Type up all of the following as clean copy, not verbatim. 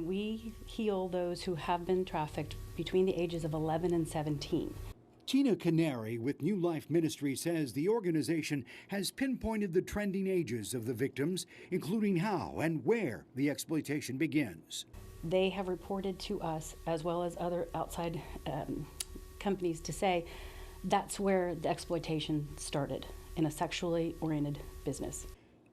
We heal those who have been trafficked between the ages of 11 and 17. Tina Canary with New Life Ministry says the organization has pinpointed the trending ages of the victims, including how and where the exploitation begins. They have reported to us, as well as other outside companies, to say that's where the exploitation started, in a sexually oriented business.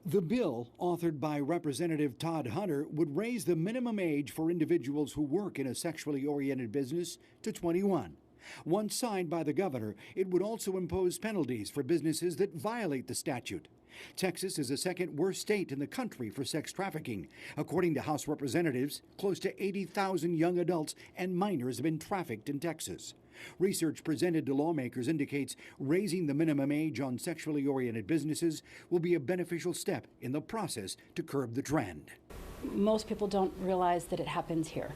The bill, authored by Representative Todd Hunter, would raise the minimum age for individuals who work in a sexually oriented business to 21. Once signed by the governor, it would also impose penalties for businesses that violate the statute. Texas is the second worst state in the country for sex trafficking. According to House representatives, close to 80,000 young adults and minors have been trafficked in Texas. Research presented to lawmakers indicates raising the minimum age on sexually oriented businesses will be a beneficial step in the process to curb the trend. Most people don't realize that it happens here.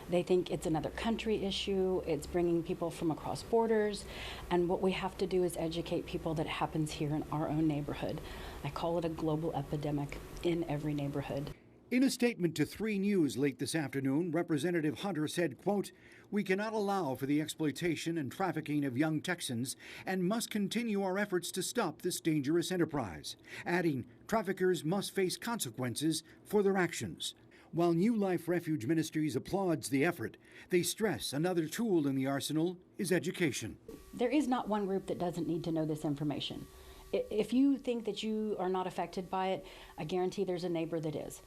They think it's another country issue, it's bringing people from across borders, and what we have to do is educate people that it happens here in our own neighborhood. I call it a global epidemic in every neighborhood. In a statement to 3 News late this afternoon, Representative Hunter said, quote, "We cannot allow for the exploitation and trafficking of young Texans and must continue our efforts to stop this dangerous enterprise," adding, "Traffickers must face consequences for their actions." While New Life Refuge Ministries applauds the effort, they stress another tool in the arsenal is education. There is not one group that doesn't need to know this information. If you think that you are not affected by it, I guarantee there's a neighbor that is.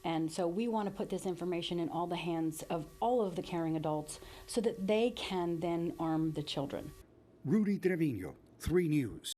And so we want to put this information in all the hands of all of the caring adults so that they can then arm the children. Rudy Trevino, 3 News.